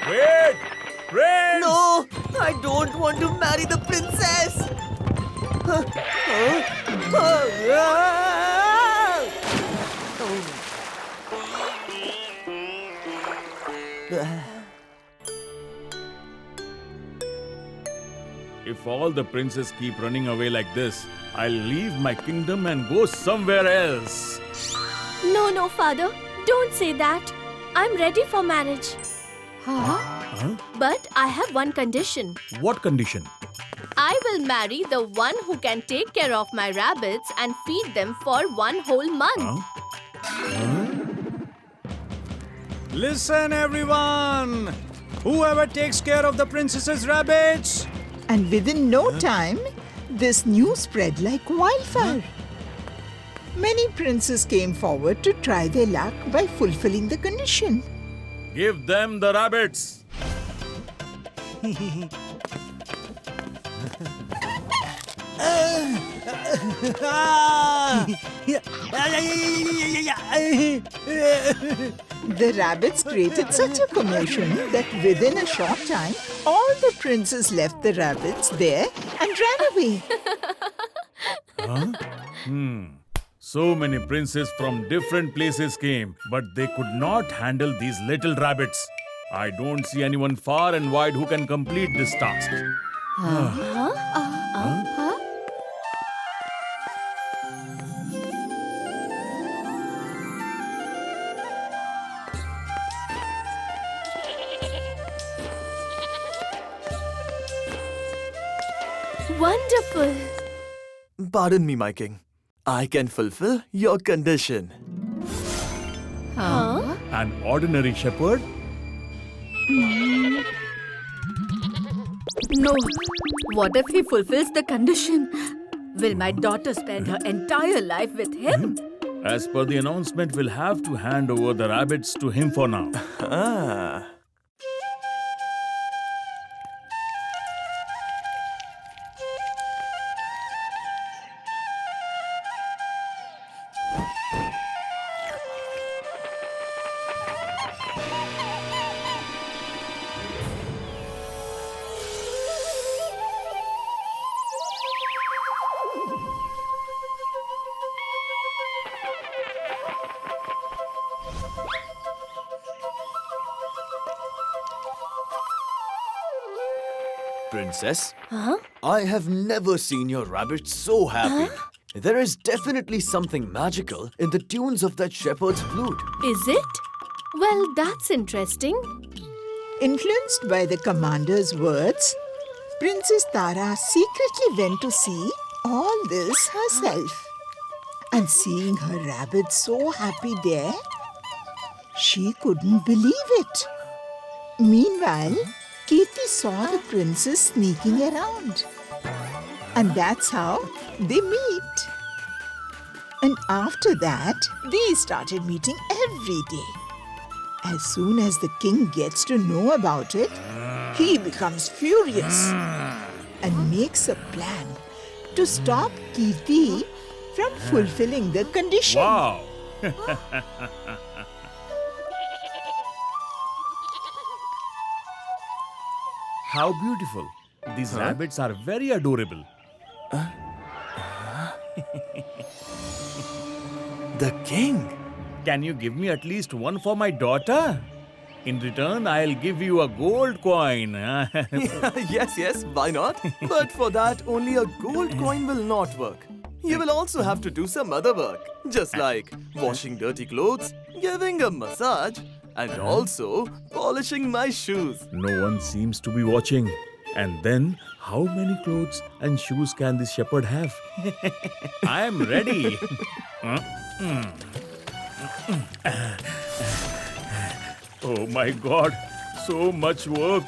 Wait! Prince! No! I don't want to marry the princess! If all the princes keep running away like this, I'll leave my kingdom and go somewhere else. No, father. Don't say that. I'm ready for marriage. Huh? But I have one condition. What condition? I will marry the one who can take care of my rabbits and feed them for 1 whole month. Listen, everyone! Whoever takes care of the princess's rabbits. And within no time, this news spread like wildfire. Many princes came forward to try their luck by fulfilling the condition. Give them the rabbits. The rabbits created such a commotion that within a short time, all the princes left the rabbits there and ran away. So many princes from different places came, but they could not handle these little rabbits. I don't see anyone far and wide who can complete this task. Wonderful. Pardon me, my king. I can fulfill your condition. An ordinary shepherd? No. What if he fulfills the condition? Will my daughter spend her entire life with him? As per the announcement, we'll have to hand over the rabbits to him for now. Princess, I have never seen your rabbit so happy. There is definitely something magical in the tunes of that shepherd's flute. Is it? Well, that's interesting. Influenced by the commander's words, Princess Tara secretly went to see all this herself. And seeing her rabbit so happy there, she couldn't believe it. Meanwhile, Kirti saw the princess sneaking around. And that's how they meet. And after that, they started meeting every day. As soon as the king gets to know about it, he becomes furious and makes a plan to stop Kirti from fulfilling the condition. Wow! How beautiful. These rabbits are very adorable. The king? Can you give me at least one for my daughter? In return, I'll give you a gold coin. Yes, why not? But for that, only a gold coin will not work. You will also have to do some other work, just like washing dirty clothes, giving a massage, and also polishing my shoes. No one seems to be watching. And then, how many clothes and shoes can this shepherd have? I am ready. Oh my God, so much work.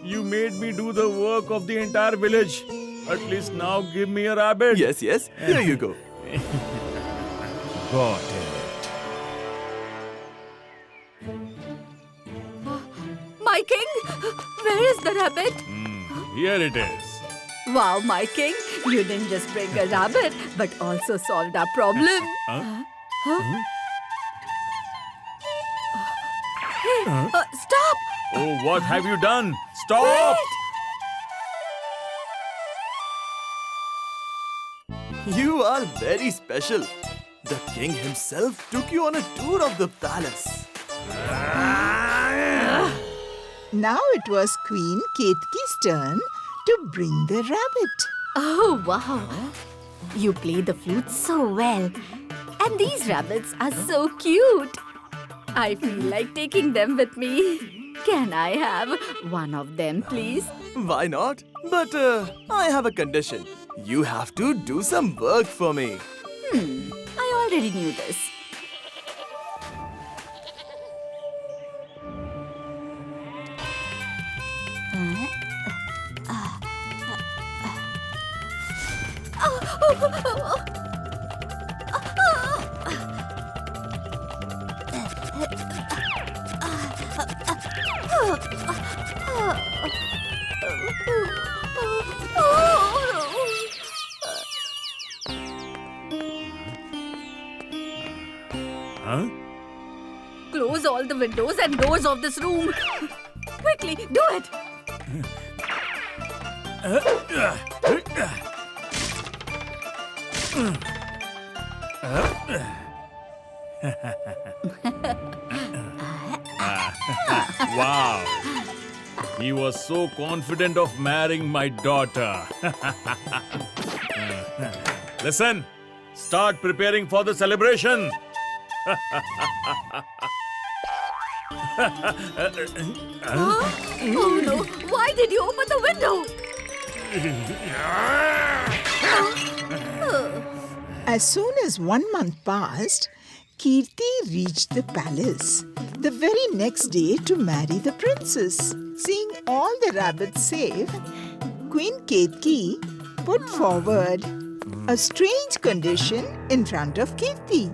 You made me do the work of the entire village. At least now give me a rabbit. Yes, here you go. Got it. My king, where is the rabbit? Here it is. Wow, my king, you didn't just bring a rabbit, but also solved our problem. Stop! Oh, what have you done? Stop! You are very special. The king himself took you on a tour of the palace. Now it was Queen Ketki's turn to bring the rabbit. Oh, wow. You play the flute so well. And these rabbits are so cute. I feel like taking them with me. Can I have one of them, please? Why not? But I have a condition. You have to do some work for me. I already knew this. Huh? Close all the windows and doors of this room. Quickly, do it. Wow. He was so confident of marrying my daughter. Listen, start preparing for the celebration. Oh no, why did you open the window? As soon as 1 month passed, Kirti reached the palace the very next day to marry the princess. Seeing all the rabbits safe, Queen Ketki put forward a strange condition in front of Kirti.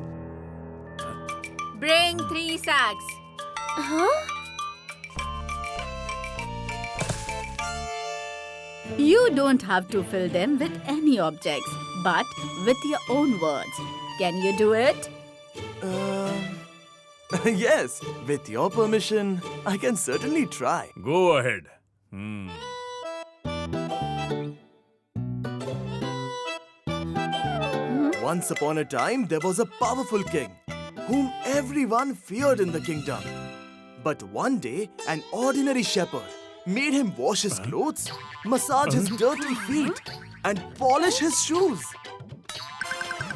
Bring 3 sacks. You don't have to fill them with any objects, but with your own words. Can you do it? Yes, with your permission, I can certainly try. Go ahead. Once upon a time, there was a powerful king whom everyone feared in the kingdom. But one day, an ordinary shepherd made him wash his clothes, massage his dirty feet, and polish his shoes.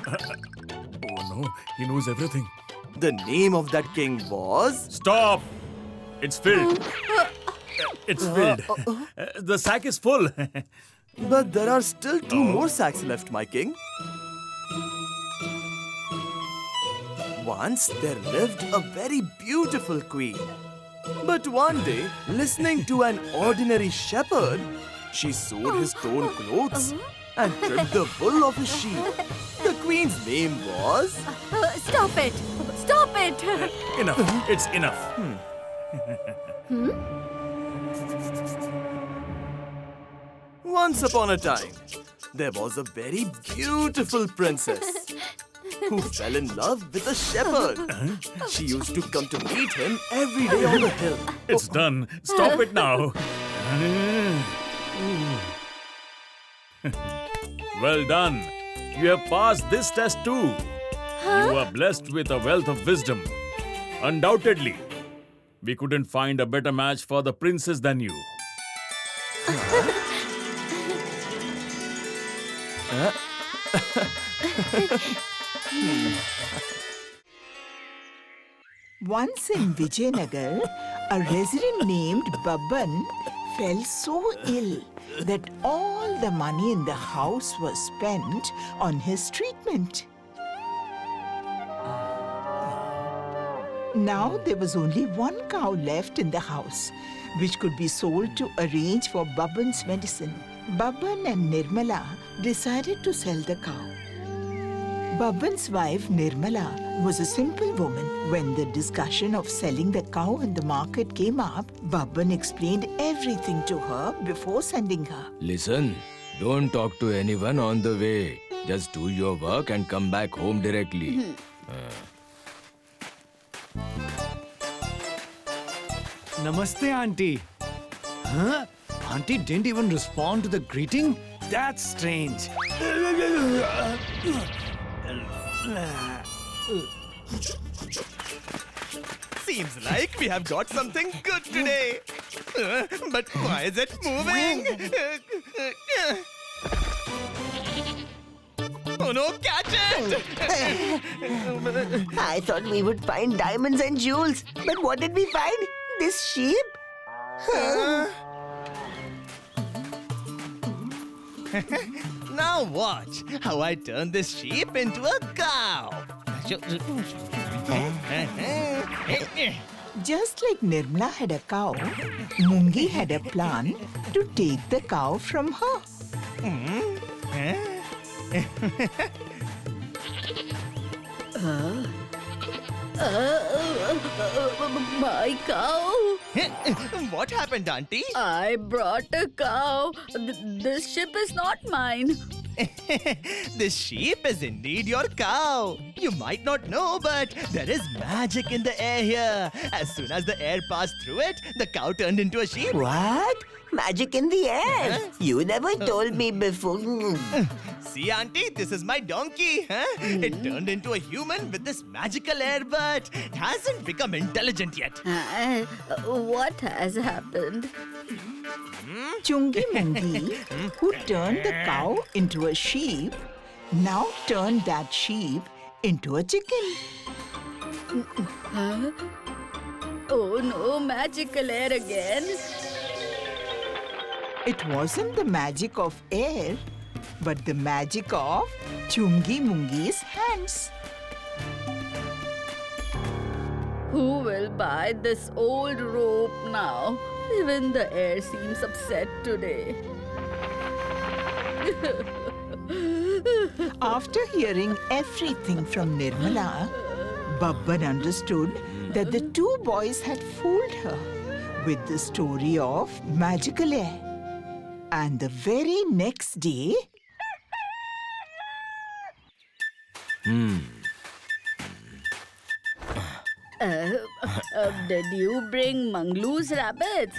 Oh no, he knows everything. The name of that king was... Stop! It's filled. It's filled. The sack is full. But there are still 2 more sacks left, my king. Once there lived a very beautiful queen. But one day, listening to an ordinary shepherd, she sewed his torn clothes and trimmed the wool of his sheep. The queen's name was... Stop it! Stop it! Enough. It's enough. Once upon a time, there was a very beautiful princess who fell in love with a shepherd. She used to come to meet him every day on the hill. It's done. Stop it now. Well done. You have passed this test too. You are blessed with a wealth of wisdom. Undoubtedly, we couldn't find a better match for the princess than you. Once in Vijayanagar, a resident named Babban fell so ill that all the money in the house was spent on his treatment. Now there was only 1 cow left in the house, which could be sold to arrange for Babban's medicine. Babban and Nirmala decided to sell the cow. Babban's wife Nirmala was a simple woman. When the discussion of selling the cow in the market came up, Babban explained everything to her before sending her. Listen, don't talk to anyone on the way. Just do your work and come back home directly. Namaste, Auntie. Huh? Auntie didn't even respond to the greeting? That's strange. Seems like we have got something good today. But why is it moving? Oh no, catch it! I thought we would find diamonds and jewels, but what did we find? This sheep? Now watch how I turn this sheep into a cow. Just like Nirmala had a cow, Mungi had a plan to take the cow from her. My cow. What happened, Auntie? I brought a cow. This ship is not mine. This sheep is indeed your cow. You might not know, but there is magic in the air here. As soon as the air passed through it, the cow turned into a sheep. What? Magic in the air? You never told me before. See, Auntie, this is my donkey. Huh? It turned into a human with this magical air, but it hasn't become intelligent yet. What has happened? Chungi Mungi, who turned the cow into a sheep, now turned that sheep into a chicken. Oh no, magical air again. It wasn't the magic of air, but the magic of Chungi Mungi's hands. Who will buy this old rope now? Even the air seems upset today. After hearing everything from Nirmala, Babban understood that the two boys had fooled her with the story of magical air. And the very next day, Did you bring Manglu's rabbits?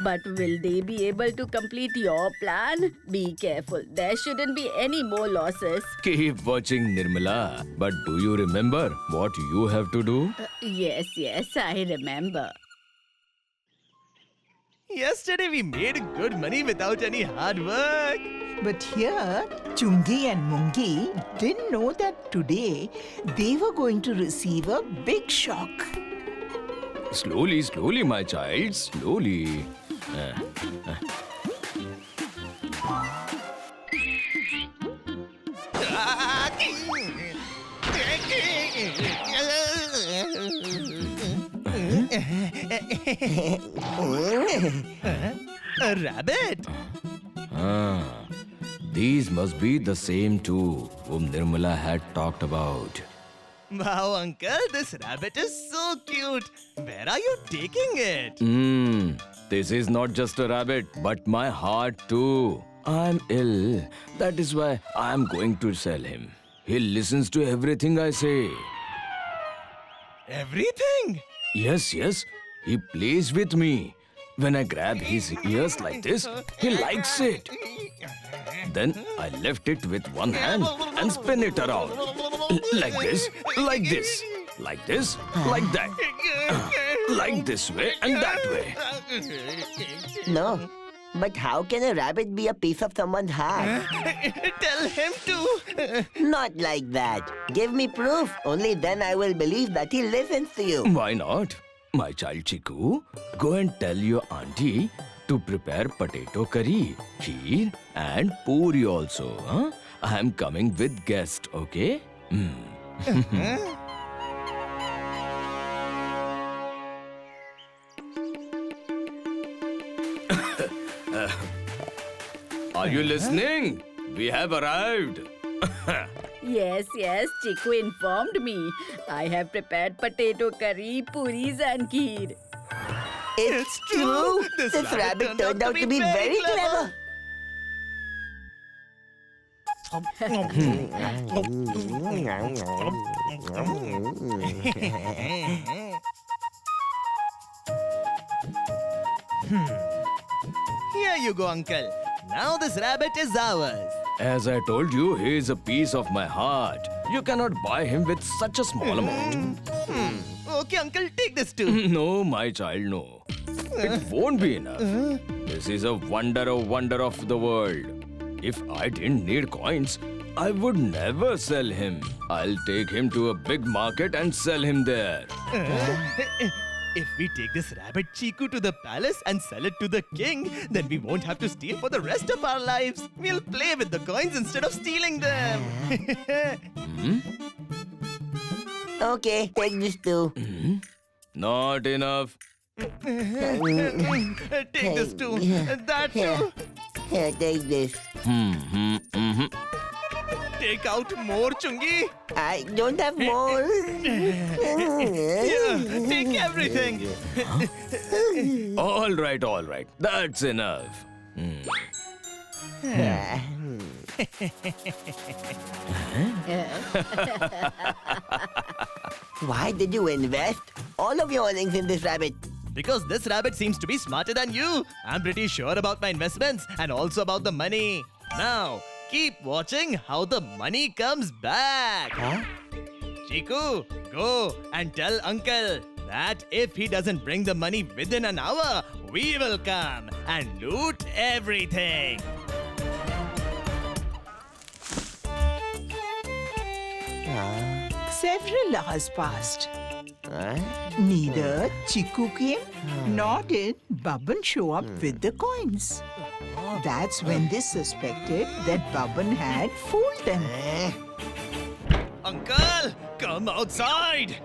But will they be able to complete your plan? Be careful. There shouldn't be any more losses. Keep watching, Nirmala. But do you remember what you have to do? Yes, I remember. Yesterday we made good money without any hard work. but here Chungi and Mungi didn't know that today they were going to receive a big shock. Slowly, slowly, my child. Slowly. A rabbit? These must be the same two whom Nirmala had talked about. Wow, uncle, this rabbit is so cute. Where are you taking it? This is not just a rabbit, but my heart too. I'm ill. That is why I'm going to sell him. He listens to everything I say. Everything? Yes, yes. He plays with me. When I grab his ears like this, he likes it. Then I lift it with one hand and spin it around. Like this, like this, like this, like that. Like this way and that way. No. But how can a rabbit be a piece of someone's heart? Tell him to. Not like that. Give me proof. Only then I will believe that he listens to you. Why not? My child Chiku, go and tell your auntie to prepare potato curry, kheer and puri also. Huh? I am coming with guest, okay? Are you listening? We have arrived. Yes, Chiku informed me. I have prepared potato curry, puris and kheer. It's true. This rabbit turned out to be very clever. Here you go, Uncle. Now this rabbit is ours. As I told you, he is a piece of my heart. You cannot buy him with such a small amount. Okay, Uncle, take this too. No, my child, no. It won't be enough. This is a wonder of the world. If I didn't need coins, I would never sell him. I'll take him to a big market and sell him there. If we take this rabbit Chiku to the palace and sell it to the king, then we won't have to steal for the rest of our lives. We'll play with the coins instead of stealing them. Okay, take this too. Not enough. Take this too. That too. Here, take this. Take out more, Chungi. I don't have more. Yeah, take everything. All right. That's enough. Why did you invest all of your earnings in this rabbit? Because this rabbit seems to be smarter than you. I'm pretty sure about my investments and also about the money. Now, keep watching how the money comes back. Huh? Chiku, go and tell Uncle that if he doesn't bring the money within an hour, we will come and loot everything. Several hours passed. Neither Chiku came, nor did Babban show up with the coins. That's when they suspected that Babban had fooled them. Uncle, come outside.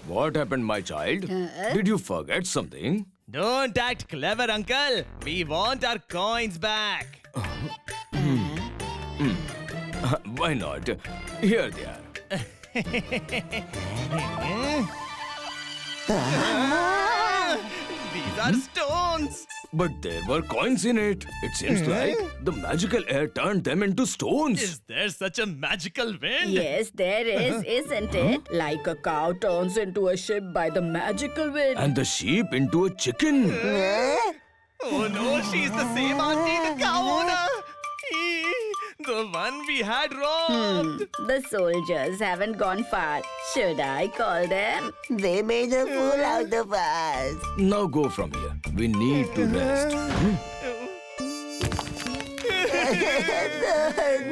What happened, my child? Did you forget something? Don't act clever, Uncle. We want our coins back. Why not? Here they are. These are stones. But there were coins in it. It seems like the magical air turned them into stones. Is there such a magical wind? Yes, there is, isn't it? Like a cow turns into a ship by the magical wind. And the sheep into a chicken. Oh no, she's the same auntie, the cow owner. The one we had robbed. The soldiers haven't gone far. Should I call them? They made a fool out of us. Now go from here. We need to rest.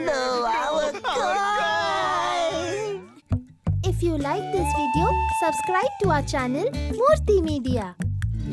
No, our coins! If you like this video, subscribe to our channel Murthy Media.